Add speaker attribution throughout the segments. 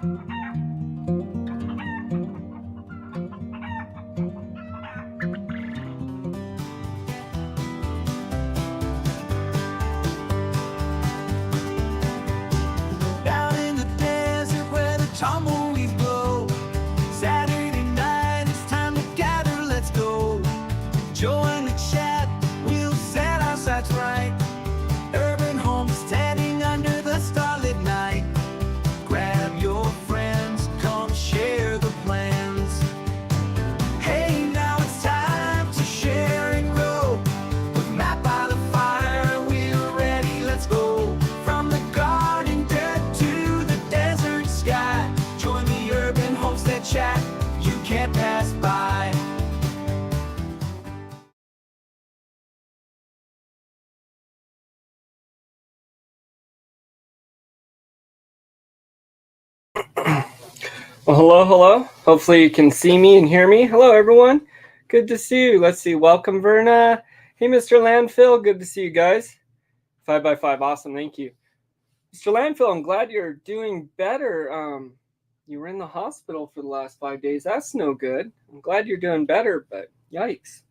Speaker 1: Down in the desert where the tumbleweeds blow. Saturday night, it's time to gather, let's go. Join the chat, we'll set our sights right. Urban homesteading under the starlit night. Grab your friends, come share the plans. Hey, now it's time to share and grow. With Matt by the fire, we're ready, let's go. From the garden dirt to the desert sky. Join the urban homestead chat, you can't pass by.
Speaker 2: Well, hello. Hopefully you can see me and hear me. Hello, everyone. Good to see you. Let's see. Welcome, Verna. Hey, Mr. Landfill. Good to see you guys. 5x5. Awesome. Thank you. Mr. Landfill, I'm glad you're doing better. You were in the hospital for the last 5 days. That's no good. I'm glad you're doing better, but yikes.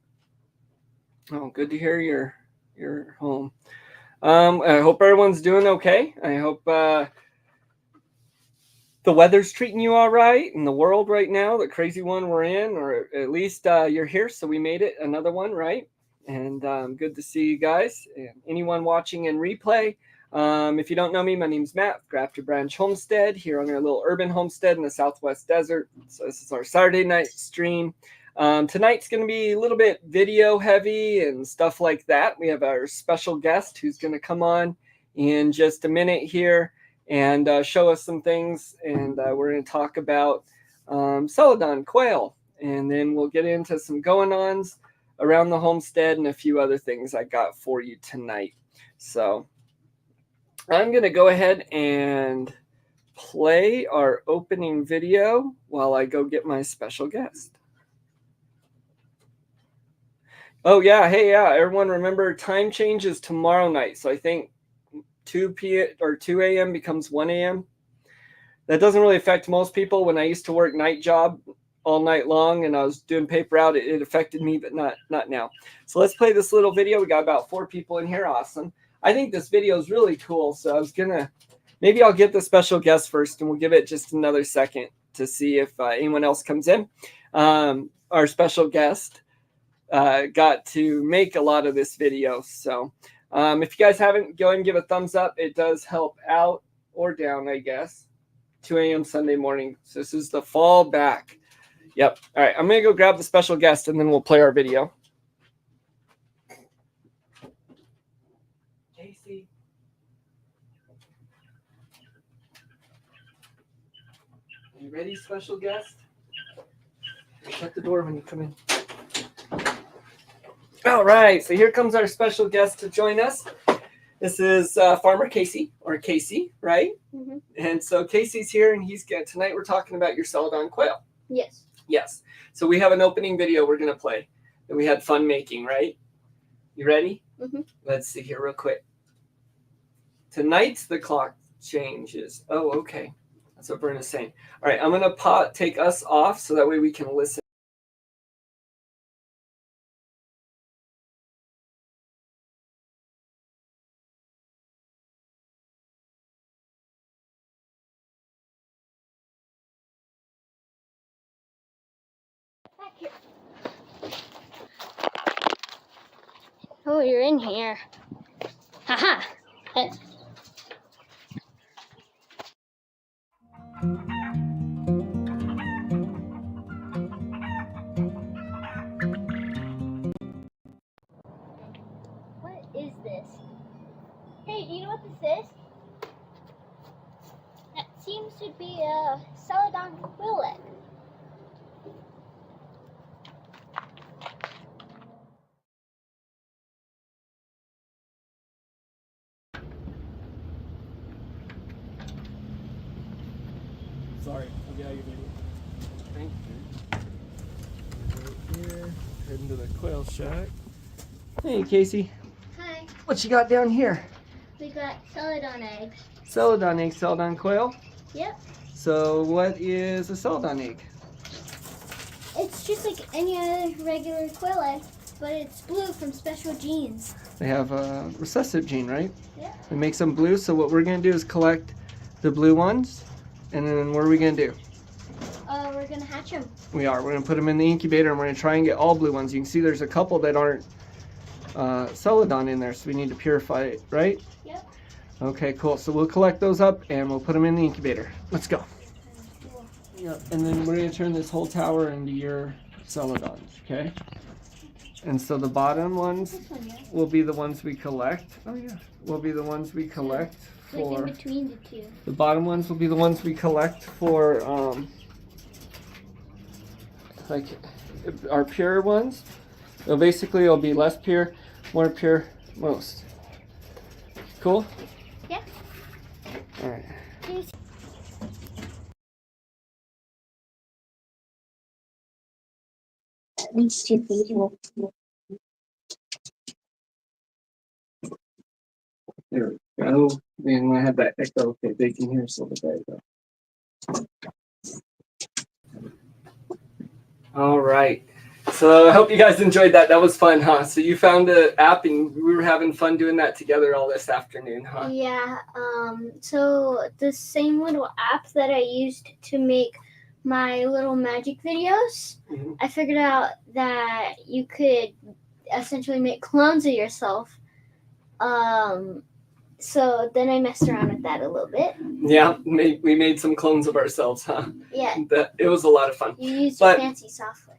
Speaker 2: Oh, good to hear you're home. I hope everyone's doing okay. I hope the weather's treating you all right in the world right now, the crazy one we're in, or at least you're here, so we made it another one, right? And good to see you guys. And anyone watching in replay, if you don't know me, my name's Matt, Grafter Branch Homestead, here on our little urban homestead in the Southwest Desert. So this is our Saturday night stream. Tonight's going to be a little bit video heavy and stuff like that. We have our special guest who's going to come on in just a minute here and show us some things, and we're going to talk about celadon quail, and then we'll get into some going-ons around the homestead and a few other things I got for you tonight. So I'm going to go ahead and play our opening video while I go get my special guest. Oh yeah, hey yeah, everyone remember time changes tomorrow night, so I think 2 p.m. or 2 a.m. becomes 1 a.m. That doesn't really affect most people. When I used to work night job all night long and I was doing paper out, it affected me, but not now. So let's play this little video. We got about 4 people in here. Awesome. I think this video is really cool. So I was maybe I'll get the special guest first and we'll give it just another second to see if anyone else comes in. Our special guest got to make a lot of this video. So if you guys haven't, go ahead and give a thumbs up. It does help out, or down, I guess. 2 a.m. Sunday morning. So this is the fall back. Yep. All right. I'm going to go grab the special guest and then we'll play our video. Casey. Are you ready, special guest? Shut the door when you come in. All right, so here comes our special guest to join us. This is Farmer Casey, or Casey, right? Mm-hmm. And so Casey's here, and tonight we're talking about your celadon quail.
Speaker 3: Yes.
Speaker 2: Yes. So we have an opening video we're going to play that we had fun making, right? You ready? Mm-hmm. Let's see here real quick. Tonight's the clock changes. Oh, okay. That's what Verna's saying. All right, I'm going to take us off so that way we can listen.
Speaker 3: Back here. Oh, you're in here. Haha. What is this? Hey, do you know what this is? That seems to be a celadon quail egg.
Speaker 2: Sorry, I'll get out of your video. Thank you. Right here, heading to the quail shack. Hey, Casey.
Speaker 3: Hi.
Speaker 2: What you got down here?
Speaker 3: We got celadon eggs.
Speaker 2: Celadon eggs, celadon quail?
Speaker 3: Yep.
Speaker 2: So what is a celadon egg?
Speaker 3: It's just like any other regular quail egg, but it's blue from special genes.
Speaker 2: They have a recessive gene, right?
Speaker 3: Yeah.
Speaker 2: It makes them blue. So what we're gonna do is collect the blue ones, and then what are we gonna do?
Speaker 3: We're gonna hatch them.
Speaker 2: We are. We're gonna put them in the incubator, and we're gonna try and get all blue ones. You can see there's a couple that aren't celadon in there, so we need to purify it, right?
Speaker 3: Yep.
Speaker 2: Okay, cool. So we'll collect those up and we'll put them in the incubator. Let's go.
Speaker 3: Cool.
Speaker 2: Yep. And then we're gonna turn this whole tower into your celadons, okay? And so the bottom ones
Speaker 3: This one, yeah.
Speaker 2: will be the ones we collect. Oh yeah. Will be the ones we collect
Speaker 3: Like
Speaker 2: for.
Speaker 3: in between the two.
Speaker 2: The bottom ones will be the ones we collect for like our pure ones. So basically it'll be less pure, more pure, most. Cool?
Speaker 3: Yeah.
Speaker 2: Alright.
Speaker 3: At least 2 people.
Speaker 2: There we go. And I have that echo. Okay, they can hear so there you go. All right. So I hope you guys enjoyed that. That was fun, huh? So you found the app and we were having fun doing that together all this afternoon, huh?
Speaker 3: Yeah. So the same little app that I used to make my little magic videos,
Speaker 2: Mhm.
Speaker 3: I figured out that you could essentially make clones of yourself. So then I messed around with that a little bit.
Speaker 2: Yeah, we made some clones of ourselves, huh?
Speaker 3: Yeah.
Speaker 2: It was a lot of fun.
Speaker 3: You used
Speaker 2: But-
Speaker 3: fancy software.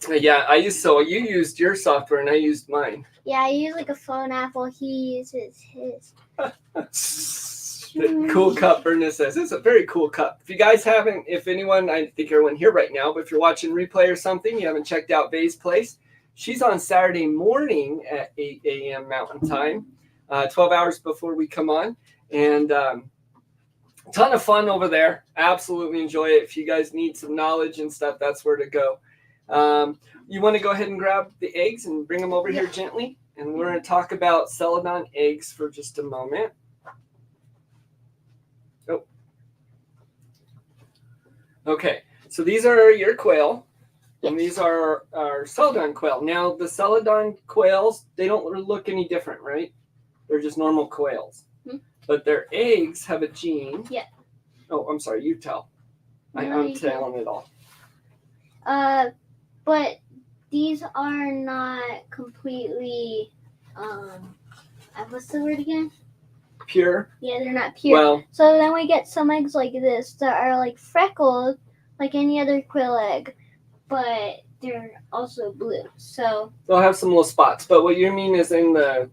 Speaker 2: Yeah, you used your software and I used mine.
Speaker 3: Yeah, I use like a phone app while he uses his.
Speaker 2: The cool cup, Ernest says. It's a very cool cup. If you guys haven't, if anyone, I think everyone here right now, but if you're watching replay or something, you haven't checked out Vay's place, she's on Saturday morning at 8 a.m. Mountain Time, 12 hours before we come on. And ton of fun over there. Absolutely enjoy it. If you guys need some knowledge and stuff, that's where to go. You want to go ahead and grab the eggs and bring them over here gently? And we're going to talk about celadon eggs for just a moment. Oh. Okay, so these are your quail, and these are our celadon quail. Now, the celadon quails, they don't look any different, right? They're just normal quails.
Speaker 3: Hmm.
Speaker 2: But their eggs have a gene.
Speaker 3: Yeah.
Speaker 2: Oh, I'm sorry, you tell.
Speaker 3: No,
Speaker 2: I'm
Speaker 3: you
Speaker 2: telling it all.
Speaker 3: But these are not completely, what's the word again?
Speaker 2: Pure?
Speaker 3: Yeah, they're not pure.
Speaker 2: Well,
Speaker 3: So then we get some eggs like this that are like freckled, like any other quail egg, but they're also blue. So
Speaker 2: they'll have some little spots. But what you mean is in the,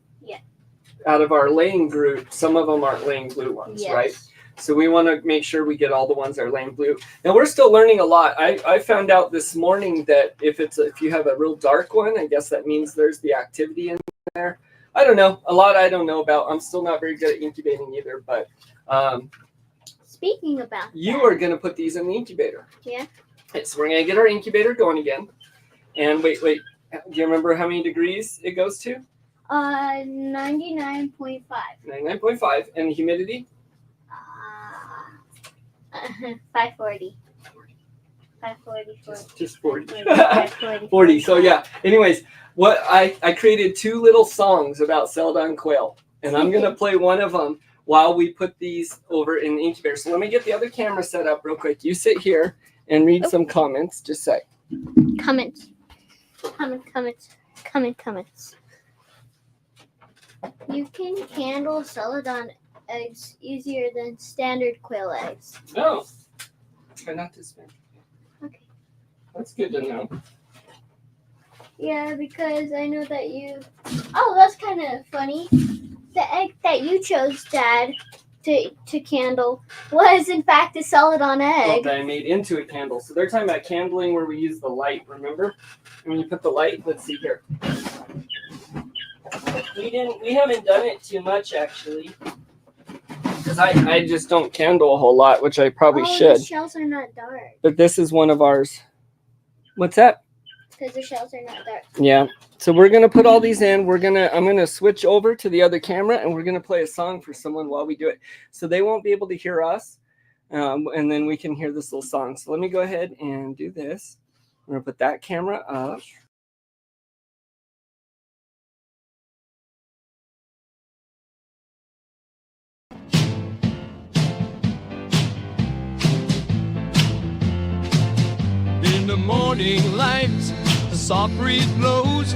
Speaker 2: out of our laying group, some of them aren't laying blue ones,
Speaker 3: yes.
Speaker 2: right? So we want to make sure we get all the ones that are laying blue. Now we're still learning a lot. I found out this morning that if you have a real dark one, I guess that means there's the activity in there. I don't know. A lot I don't know about. I'm still not very good at incubating either. But
Speaker 3: Speaking about
Speaker 2: you
Speaker 3: that,
Speaker 2: are going to put these in the incubator.
Speaker 3: Yeah.
Speaker 2: Okay, so we're going to get our incubator going again. And wait. Do you remember how many degrees it goes to?
Speaker 3: 99.5.
Speaker 2: 99.5. And the humidity?
Speaker 3: 540. 540.
Speaker 2: Just 40.
Speaker 3: 540.
Speaker 2: 40. So yeah. Anyways, what I created 2 little songs about celadon quail, and I'm gonna play one of them while we put these over in the incubator. So let me get the other camera set up real quick. You sit here and read some comments. Just say.
Speaker 3: Comments. You can handle celadon eggs easier than standard quail eggs.
Speaker 2: Oh. Try not to spin.
Speaker 3: Okay.
Speaker 2: That's good to know.
Speaker 3: Yeah, because I know that you. Oh, that's kind of funny. The egg that you chose, Dad, to candle was in fact a celadon
Speaker 2: Well,
Speaker 3: egg.
Speaker 2: that I made into a candle. So they're talking about candling where we use the light, remember? And when you put the light, let's see here. We haven't done it too much actually. Because I just don't candle a whole lot, which I probably should.
Speaker 3: The shells are not dark.
Speaker 2: But this is one of ours. What's that?
Speaker 3: Because the shells are not dark.
Speaker 2: Yeah. So we're gonna put all these in. I'm gonna switch over to the other camera and we're gonna play a song for someone while we do it. So they won't be able to hear us and then we can hear this little song. So let me go ahead and do this. I'm gonna put that camera up.
Speaker 1: In the morning light, the soft breeze blows.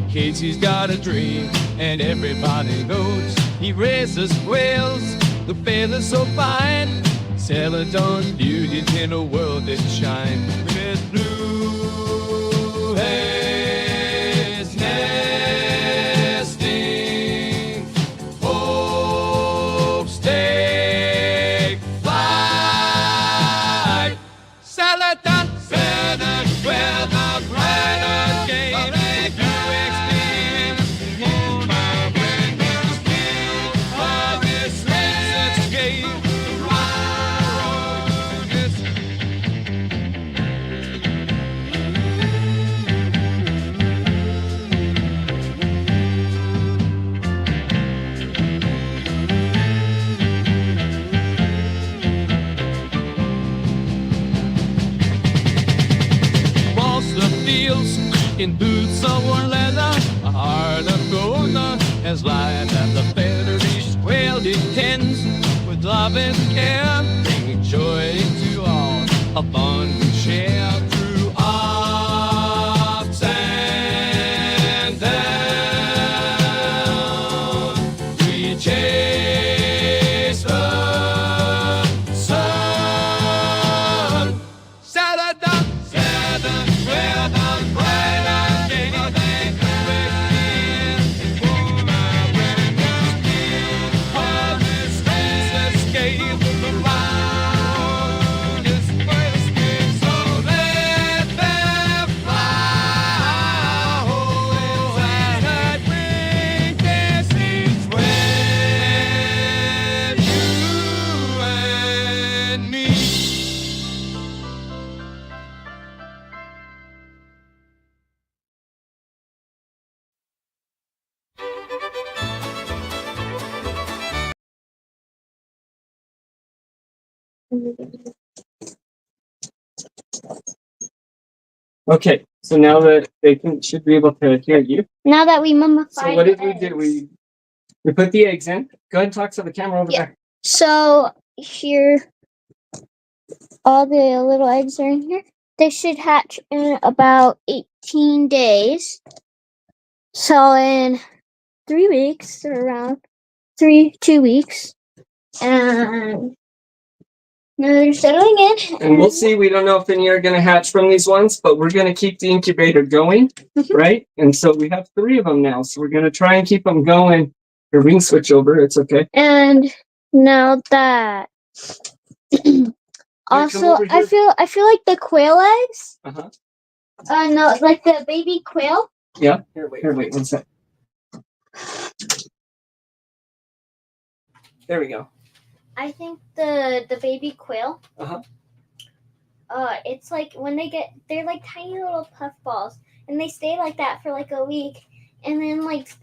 Speaker 1: Casey's got a dream, and everybody knows. He raises quails, the feathers so fine. Celadon's beauties in a world that shine. With blue heads nesting, hopes take flight. Celadon, feathers where the brighter game. If you experience more when you feel of this let's escape. In boots of worn leather, a heart of gold as light as the feather each quail intends. With love and care, bringing joy to all, a fun we share through ups and downs. We chase the sun. Celadon, Celadon, where the
Speaker 2: Okay, so now that they should be able to hear you.
Speaker 3: Now that we mummified.
Speaker 2: So what did we
Speaker 3: eggs.
Speaker 2: do? We put the eggs in. Go ahead and talk to the camera over there.
Speaker 3: So here, all the little eggs are in here. They should hatch in about 18 days. So in 3 weeks, or around 2 weeks, and now they're settling in.
Speaker 2: And we'll see. We don't know if any are going to hatch from these ones, but we're going to keep the incubator going, right? And so we have 3 of them now. So we're going to try and keep them going. Or we can switch over. It's okay.
Speaker 3: And now that also, I feel like the quail eggs. No, like the baby quail.
Speaker 2: Yeah. Here, wait 1 sec. There we go.
Speaker 3: I think the baby quail. It's like when they're like tiny little puff balls, and they stay like that for like a week, and then it's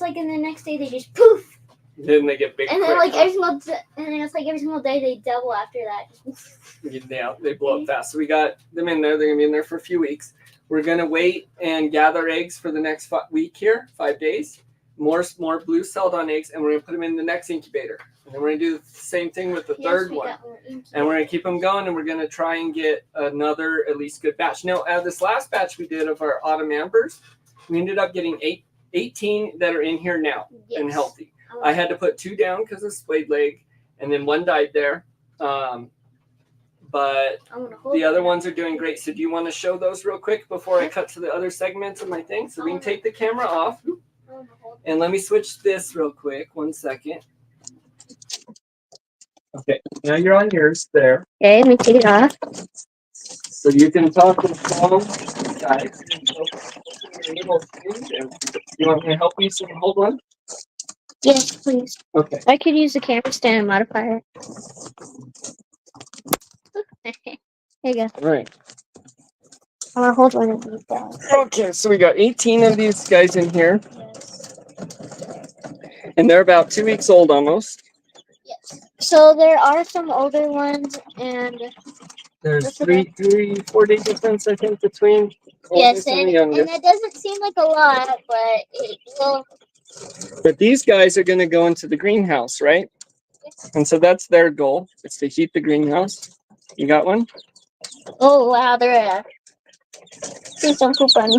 Speaker 3: like in the next day they just poof.
Speaker 2: Then they get big.
Speaker 3: And then it's like every single day they double after that.
Speaker 2: Yeah, they blow up fast. So we got them in there. They're gonna be in there for a few weeks. We're gonna wait and gather eggs for the next week here, 5 days. More blue Celadon eggs, and we're gonna put them in the next incubator. And then we're gonna do the same thing with the third one. And we're gonna keep them going, and we're gonna try and get another at least good batch. Now, out of this last batch we did of our autumn ambers, we ended up getting 18 that are in here now and healthy. I had to put 2 down because of splayed leg, and then 1 died there. But the other ones are doing great. So do you want to show those real quick before I cut to the other segments of my thing? So we can take the camera off. And let me switch this real quick. 1 second. Okay, now you're on yours there.
Speaker 3: Okay, let me take it off.
Speaker 2: So you can talk with phone, guys. You want me to help you so you can hold one?
Speaker 3: Yes, please.
Speaker 2: Okay.
Speaker 3: I could use the camera stand and modify it. Here you go.
Speaker 2: All right.
Speaker 3: I'm gonna hold one of these guys.
Speaker 2: Okay, so we got 18 of these guys in here. And they're about 2 weeks old almost.
Speaker 3: Yes. So there are some older ones, and
Speaker 2: There's
Speaker 3: Look at
Speaker 2: 4 day difference, I think, between
Speaker 3: yes,
Speaker 2: oldest and the
Speaker 3: and
Speaker 2: youngest.
Speaker 3: it doesn't seem like a lot, but it will.
Speaker 2: But these guys are going to go into the greenhouse, right? And so that's their goal. It's to heat the greenhouse. You got one?
Speaker 3: Oh wow, they're please don't poop on me.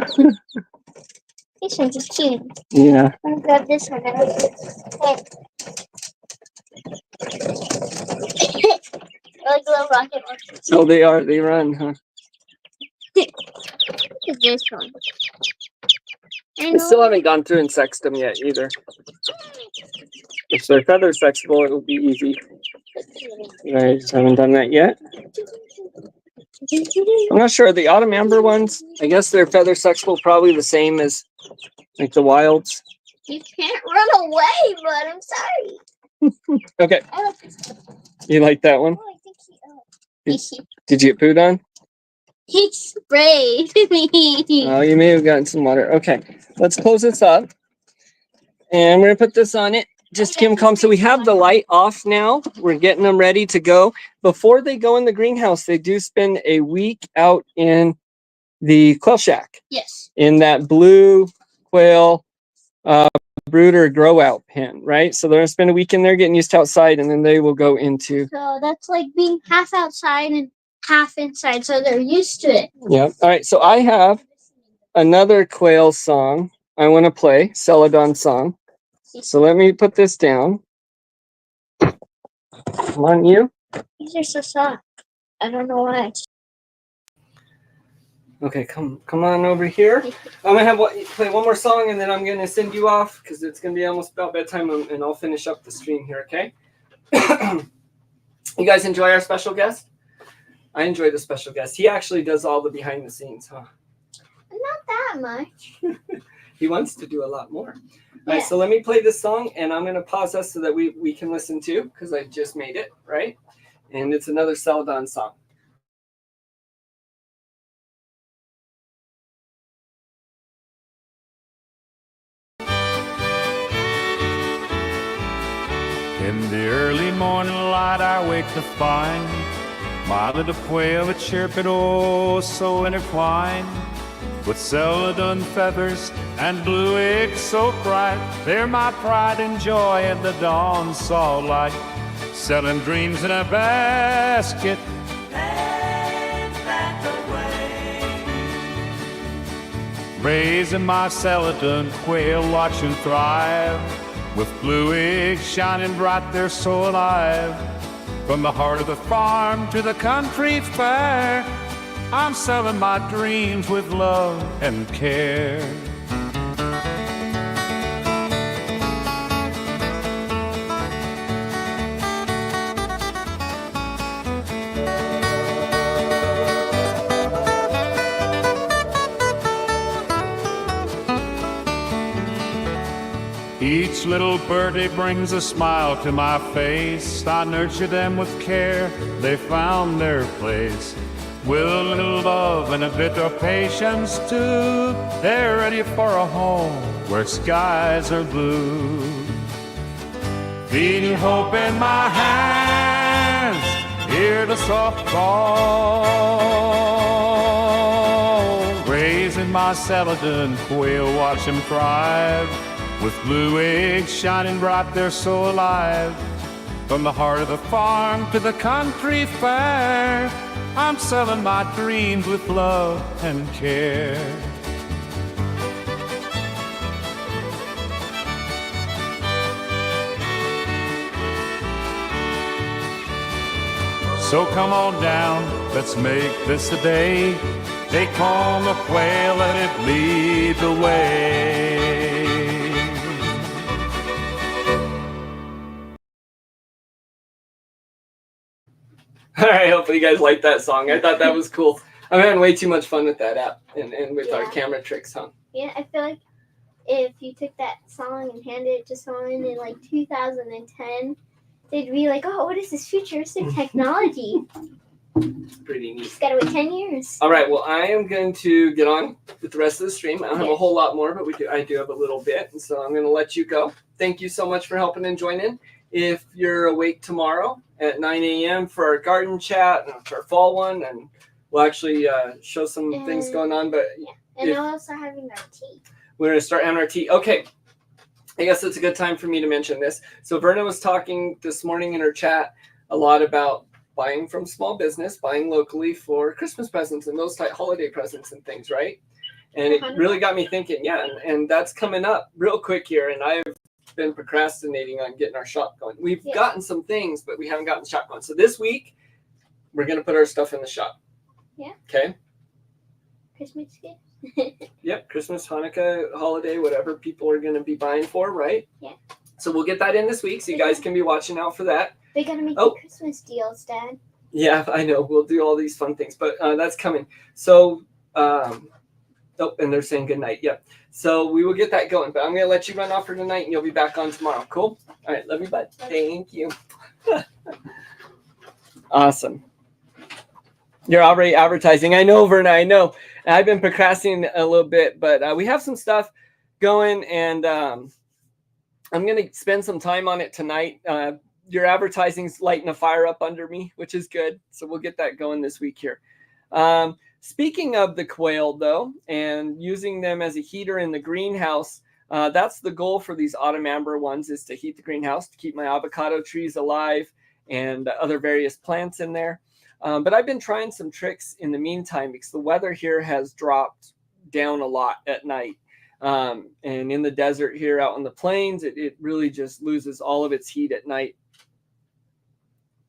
Speaker 3: This one's just cute.
Speaker 2: Yeah.
Speaker 3: I'm gonna grab this one. Hey. Like little rocket launchers.
Speaker 2: Oh, they are. They run, huh?
Speaker 3: Is this one?
Speaker 2: I still haven't gone through and sexed them yet either. If they're feather sexable, it'll be easy. I just haven't done that yet. I'm not sure. The autumn amber ones, I guess they're feather sexable, probably the same as like the wilds.
Speaker 3: You can't run away, but I'm sorry.
Speaker 2: Okay. You like that one?
Speaker 3: Oh, I think
Speaker 2: Did you get pooed on?
Speaker 3: he sprayed me.
Speaker 2: Oh, you may have gotten some water. Okay, let's close this up. And we're gonna put this on it. Just to keep them calm. So we have the light off now. We're getting them ready to go. Before they go in the greenhouse, they do spend a week out in the quail shack.
Speaker 3: Yes.
Speaker 2: In that blue quail brooder grow out pen, right? So they're gonna spend a week in there getting used to outside, and then they will go into.
Speaker 3: So that's like being half outside and half inside. So they're used to it.
Speaker 2: Yeah. All right. So I have another quail song I want to play, Celadon song. So let me put this down. Come on, you.
Speaker 3: These are so soft. I don't know why.
Speaker 2: Okay, come on over here. I'm gonna have play one more song, and then I'm gonna send you off because it's gonna be almost about bedtime, and I'll finish up the stream here. Okay. You guys enjoy our special guest? I enjoy the special guest. He actually does all the behind the scenes, huh?
Speaker 3: Not that much.
Speaker 2: He wants to do a lot more.
Speaker 3: Yeah.
Speaker 2: All right, so let me play this song, and I'm gonna pause us so that we can listen to, because I just made it, right? And it's another Celadon song.
Speaker 1: In the early morning light I wake to find my little quail a chirping oh so intertwined, with celadon feathers and blue eggs so bright. They're my pride and joy in the dawn saw light, selling dreams in a basket and back away. Raising my celadon quail, watching thrive, with blue eggs shining bright, they're so alive. From the heart of the farm to the country fair, I'm selling my dreams with love and care. Each little birdie brings a smile to my face. I nurture them with care, they found their place. With a little love and a bit of patience too, they're ready for a home where skies are blue. Feeding hope in my hands, hear the soft call. Raising my celadon quail, watch them thrive, with blue eggs shining bright, they're so alive. From the heart of the farm to the country fair, I'm selling my dreams with love and care. So come on down, let's make this a day. Take home the quail, let it lead the way.
Speaker 2: All right, hopefully you guys like that song. I thought that was cool. I'm having way too much fun with that app and with our camera tricks, huh?
Speaker 3: Yeah, I feel like if you took that song and handed it to someone in like 2010, they'd be like, oh, what is this futuristic technology?
Speaker 2: It's pretty neat.
Speaker 3: Just gotta wait 10 years.
Speaker 2: All right, well, I am going to get on with the rest of the stream. I don't have a whole lot more, but I do have a little bit, and so I'm going to let you go. Thank you so much for helping and joining. if you're awake tomorrow at 9 a.m. for our garden chat and our fall one, and we'll actually show some things going on. But
Speaker 3: yeah, and we're also having our tea.
Speaker 2: We're going to start having our tea. Okay. I guess it's a good time for me to mention this. So Verna was talking this morning in her chat a lot about buying from small business, buying locally for Christmas presents and those type holiday presents and things, right? And it really got me thinking, yeah, and that's coming up real quick here. And I've been procrastinating on getting our shop going. We've gotten some things, but we haven't gotten the shop going. So this week, we're going to put our stuff in the shop.
Speaker 3: Yeah.
Speaker 2: Okay.
Speaker 3: Christmas gifts.
Speaker 2: Yep, Christmas, Hanukkah, holiday, whatever people are going to be buying for, right?
Speaker 3: Yeah.
Speaker 2: So we'll get that in this week, so you guys can be watching out for that.
Speaker 3: They got to make the Christmas deals, Dad.
Speaker 2: Yeah, I know. We'll do all these fun things, but that's coming. So, and they're saying good night. Yep. So we will get that going, but I'm going to let you run off for tonight, and you'll be back on tomorrow. Cool? All right. Love you, bud. Thank you. Awesome. You're already advertising. I know, Verna. I know. I've been procrastinating a little bit, but we have some stuff going, and I'm going to spend some time on it tonight. Your advertising's lighting a fire up under me, which is good. So we'll get that going this week here. Speaking of the quail, though, and using them as a heater in the greenhouse, that's the goal for these autumn amber ones, is to heat the greenhouse, to keep my avocado trees alive and other various plants in there. But I've been trying some tricks in the meantime because the weather here has dropped down a lot at night. And in the desert here out on the plains, it really just loses all of its heat at night.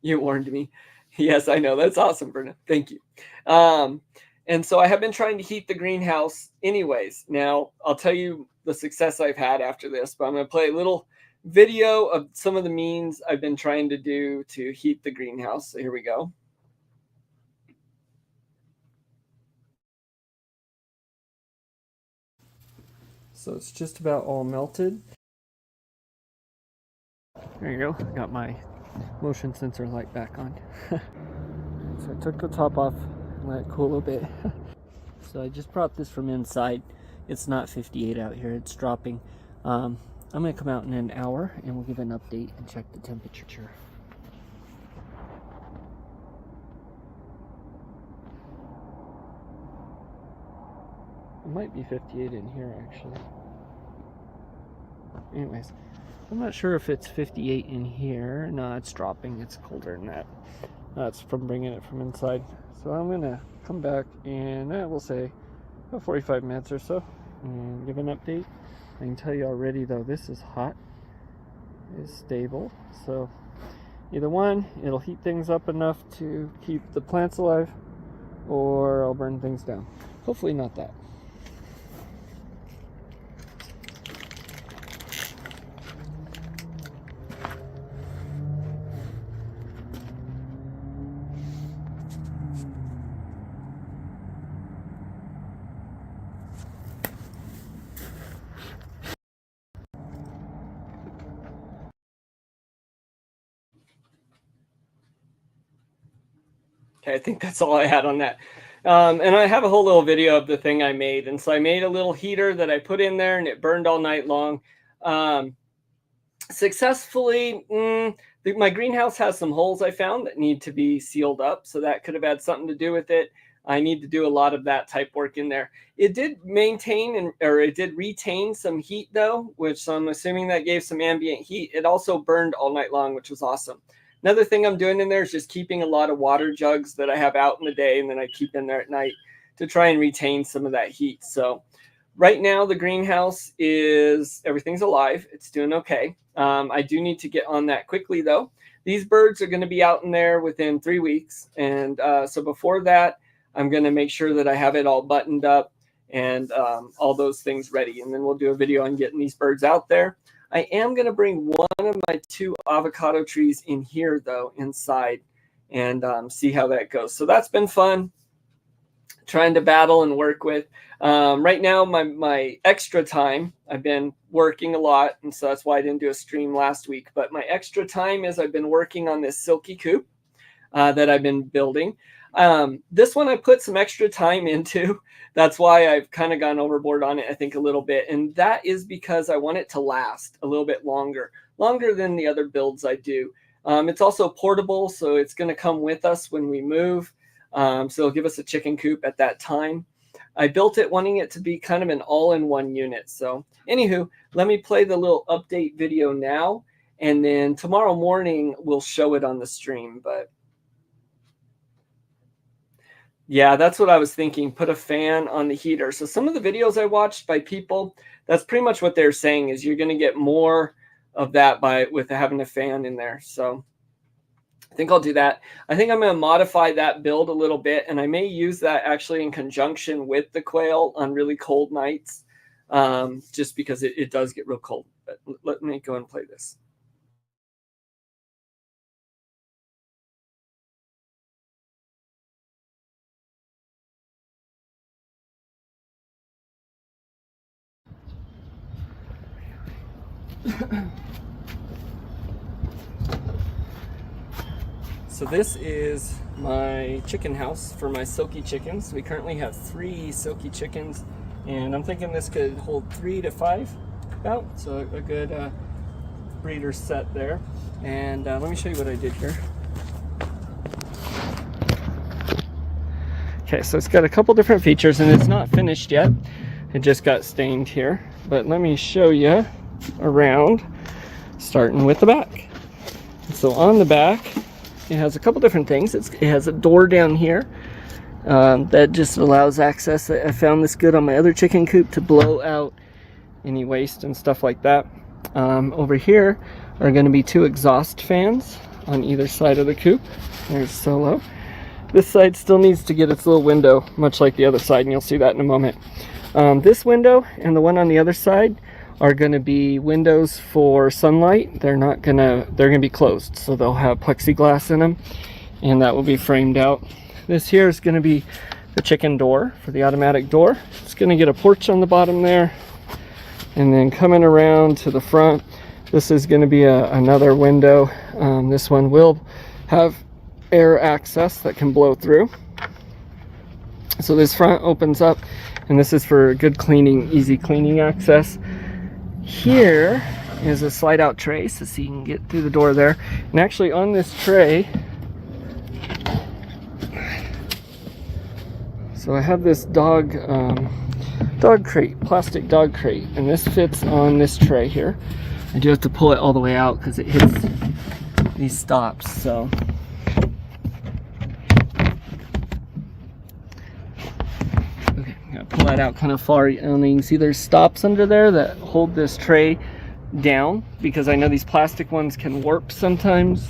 Speaker 2: You warned me. Yes, I know. That's awesome, Verna. Thank you. And so I have been trying to heat the greenhouse anyways. Now, I'll tell you the success I've had after this, but I'm going to play a little video of some of the means I've been trying to do to heat the greenhouse. So here we go. So it's just about all melted. There you go. Got my motion sensor light back on. So I took the top off and let it cool a bit. So I just brought this from inside. It's not 58 out here. It's dropping. I'm going to come out in an hour and we'll give an update and check the temperature. It might be 58 in here, actually. Anyways, I'm not sure if it's 58 in here. No, it's dropping. It's colder than that. That's from bringing it from inside. So I'm going to come back in, we'll say, about 45 minutes or so and give an update. I can tell you already, though, this is hot. It's stable. So either one, it'll heat things up enough to keep the plants alive, or I'll burn things down. Hopefully not that. Okay, I think that's all I had on that. And I have a whole little video of the thing I made. And so I made a little heater that I put in there and it burned all night long. Successfully, my greenhouse has some holes I found that need to be sealed up. So that could have had something to do with it. I need to do a lot of that type work in there. It did maintain it did retain some heat though, which I'm assuming that gave some ambient heat. It also burned all night long, which was awesome. Another thing I'm doing in there is just keeping a lot of water jugs that I have out in the day and then I keep in there at night to try and retain some of that heat. So right now the greenhouse everything's alive. It's doing okay. I do need to get on that quickly though. These birds are going to be out in there within 3 weeks. And so before that, I'm going to make sure that I have it all buttoned up and all those things ready. And then we'll do a video on getting these birds out there. I am going to bring one of my 2 avocado trees in here, though, inside, and see how that goes. So that's been fun, trying to battle and work with. Right now, my extra time, I've been working a lot, and so that's why I didn't do a stream last week. But my extra time is I've been working on this silky coop that I've been building. This one I put some extra time into. That's why I've kind of gone overboard on it, I think, a little bit. And that is because I want it to last a little bit longer than the other builds I do. It's also portable, so it's going to come with us when we move. So it'll give us a chicken coop at that time. I built it wanting it to be kind of an all-in-one unit. So anywho, let me play the little update video now, and then tomorrow morning we'll show it on the stream. But yeah, that's what I was thinking. Put a fan on the heater. So some of the videos I watched by people, that's pretty much what they're saying, is you're going to get more of that with having a fan in there. So I think I'll do that. I think I'm going to modify that build a little bit, and I may use that actually in conjunction with the quail on really cold nights, just because it does get real cold. But let me go and play this. So this is my chicken house for my silky chickens. We currently have 3 silky chickens, and I'm thinking this could hold 3 to 5 about, so a good breeder set there. And let me show you what I did here. Okay, so it's got a couple different features, and it's not finished yet. It just got stained here, but let me show you around, starting with the back. So on the back, it has a couple different things. It has a door down here that just allows access. I found this good on my other chicken coop to blow out any waste and stuff like that. Over here are going to be 2 exhaust fans on either side of the coop. There's Solo. This side still needs to get its little window, much like the other side, and you'll see that in a moment. This window and the one on the other side are going to be windows for sunlight. They're going to be closed, so they'll have plexiglass in them, and that will be framed out. This here is going to be the chicken door for the automatic door. It's going to get a porch on the bottom there, and then coming around to the front, this is going to be another window. This one will have air access that can blow through. So this front opens up, and this is for good cleaning, easy cleaning access. Here is a slide out tray, so you can get through the door there. And actually on this tray, so I have this dog crate, plastic dog crate, and this fits on this tray here. I do have to pull it all the way out because it hits these stops. So pull that out kind of far, and you can see there's stops under there that hold this tray down, because I know these plastic ones can warp sometimes.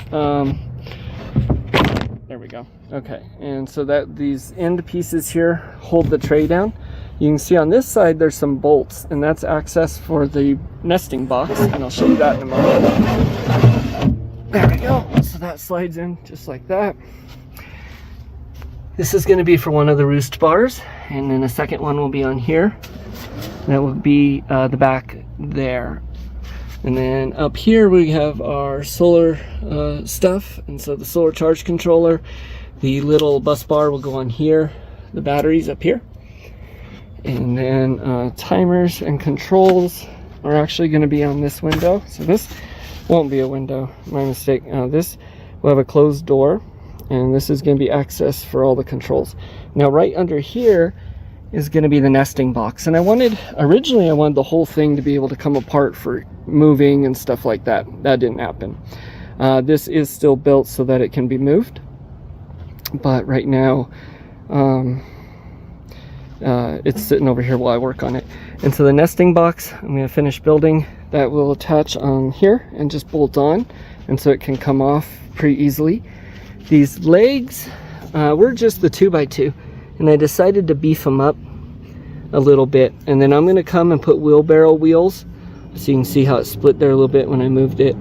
Speaker 2: There we go. Okay, and so that these end pieces here hold the tray down. You can see on this side there's some bolts, and that's access for the nesting box, and I'll show you that in a moment. There we go. So that slides in just like that. This is going to be for one of the roost bars, and then a second one will be on here. That will be the back there. And then up here we have our solar stuff, and so the solar charge controller, the little bus bar will go on here, the batteries up here. And then timers and controls are actually going to be on this window. So this won't be a window, my mistake. This will have a closed door, and this is going to be access for all the controls. Now right under here is going to be the nesting box, and originally I wanted the whole thing to be able to come apart for moving and stuff like that. That didn't happen. This is still built so that it can be moved, but right now it's sitting over here while I work on it. And so the nesting box I'm going to finish building, that will attach on here and just bolt on, and so it can come off pretty easily. These legs were just the 2x2, and I decided to beef them up a little bit, and then I'm going to come and put wheelbarrow wheels, so you can see how it split there a little bit when I moved it.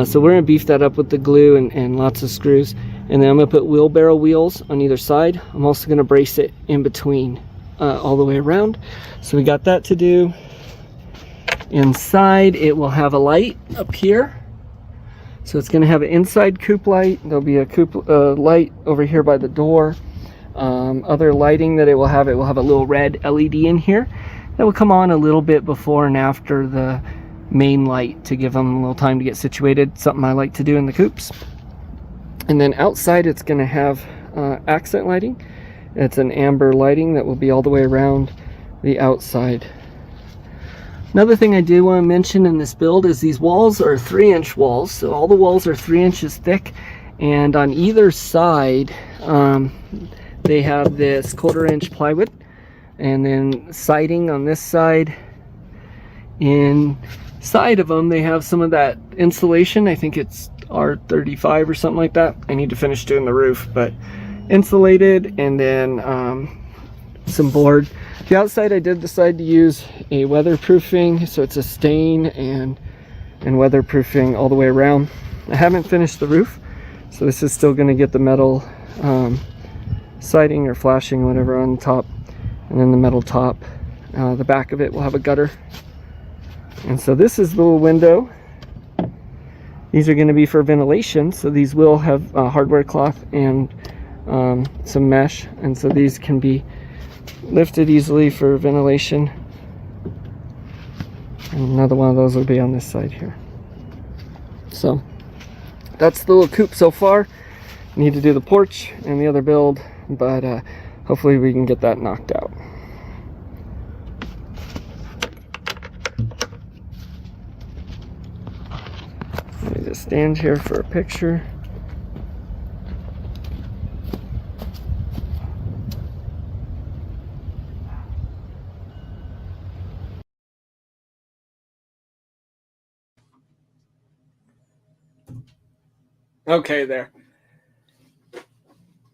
Speaker 2: So we're going to beef that up with the glue and lots of screws, and then I'm going to put wheelbarrow wheels on either side. I'm also going to brace it in between all the way around. So we got that to do. Inside it will have a light up here, So it's going to have an inside coop light. There'll be a coop light over here by the door. Other lighting that it will have a little red LED in here that will come on a little bit before and after the main light to give them a little time to get situated. Something I like to do in the coops. And then outside it's going to have accent lighting. It's an amber lighting that will be all the way around the outside. Another thing I do want to mention in this build is these walls are 3-inch walls. So all the walls are 3 inches thick, and on either side they have this 1/4-inch plywood, and then siding on this side. Inside of them they have some of that insulation. I think it's R35 or something like that. I need to finish doing the roof, but insulated, and then some board. The outside I did decide to use a weatherproofing, so it's a stain and weatherproofing all the way around. I haven't finished the roof, so this is still going to get the metal siding or flashing, whatever, on the top, and then the metal top. The back of it will have a gutter. And so this is the little window. These are going to be for ventilation, so these will have hardware cloth and some mesh, and so these can be lifted easily for ventilation. And another one of those will be on this side here. So that's the little coop so far. Need to do the porch and the other build, but hopefully we can get that knocked out. Let me just stand here for a picture. Okay, there.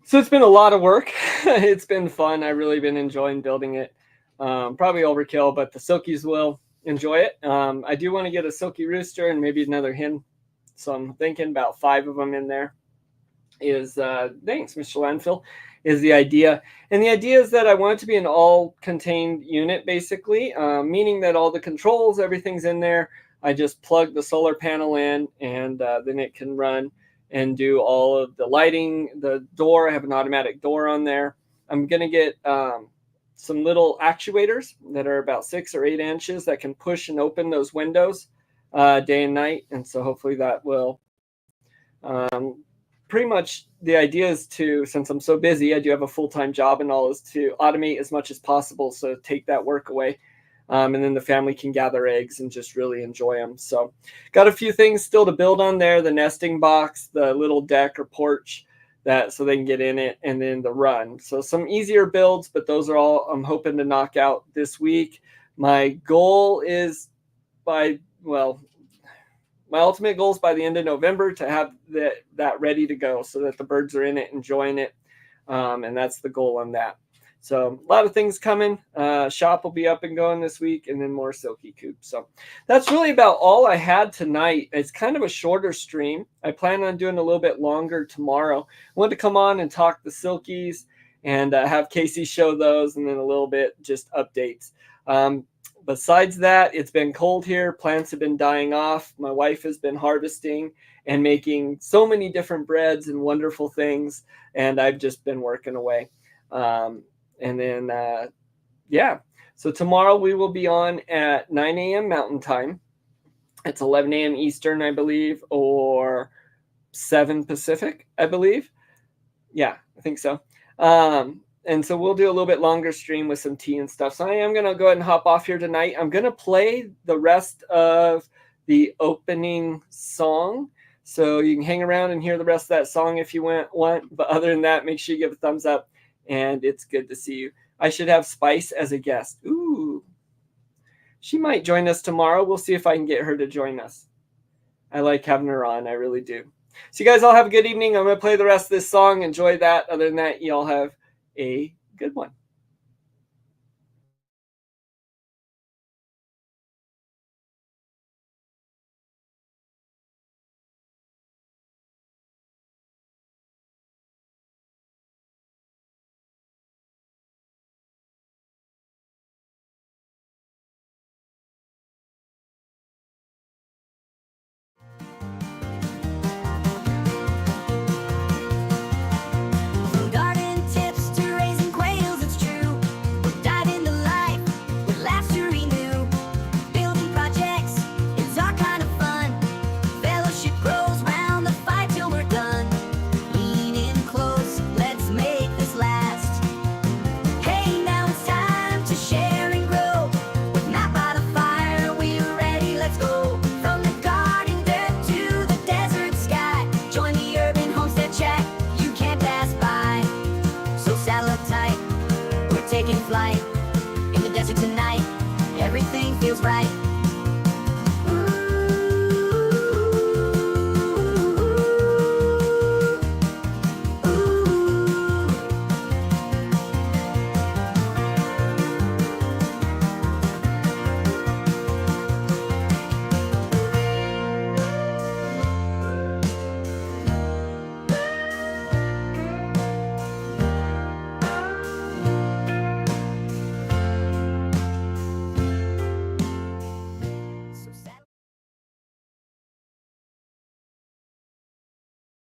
Speaker 2: So it's been a lot of work. It's been fun. I've really been enjoying building it. Probably overkill, but the Silkies will enjoy it. I do want to get a Silky rooster and maybe another hen. So I'm thinking about 5 of them in there. Thanks, Mr. Landfill, is the idea. And the idea is that I want it to be an all-contained unit, basically, meaning that all the controls, everything's in there. I just plug the solar panel in, and then it can run and do all of the lighting. The door, I have an automatic door on there. I'm going to get some little actuators that are about 6 or 8 inches that can push and open those windows day and night. And so hopefully that will pretty much, the idea is to, since I'm so busy, I do have a full-time job and all, is to automate as much as possible. So take that work away. And then the family can gather eggs and just really enjoy them. So got a few things still to build on there. The nesting box, the little deck or porch, that so they can get in it, and then the run. So some easier builds, but those are all I'm hoping to knock out this week. My goal is my ultimate goal is by the end of November to have that ready to go so that the birds are in it, enjoying it. And that's the goal on that. So a lot of things coming. Shop will be up and going this week, and then more Silky coops. So that's really about all I had tonight. It's kind of a shorter stream. I plan on doing a little bit longer tomorrow. I wanted to come on and talk the Silkies and have Casey show those, and then a little bit just updates. Besides that, it's been cold here. Plants have been dying off. My wife has been harvesting and making so many different breads and wonderful things, and I've just been working away. And then, so tomorrow we will be on at 9 a.m. Mountain Time. It's 11 a.m. Eastern, I believe, or 7 Pacific, I believe. Yeah, I think so. And so we'll do a little bit longer stream with some tea and stuff. So I am going to go ahead and hop off here tonight. I'm going to play the rest of the opening song. So you can hang around and hear the rest of that song if you want. But other than that, make sure you give a thumbs up. And it's good to see you. I should have Spice as a guest. Ooh. She might join us tomorrow. We'll see if I can get her to join us. I like having her on. I really do. So you guys all have a good evening. I'm going to play the rest of this song. Enjoy that. Other than that, you all have a good one.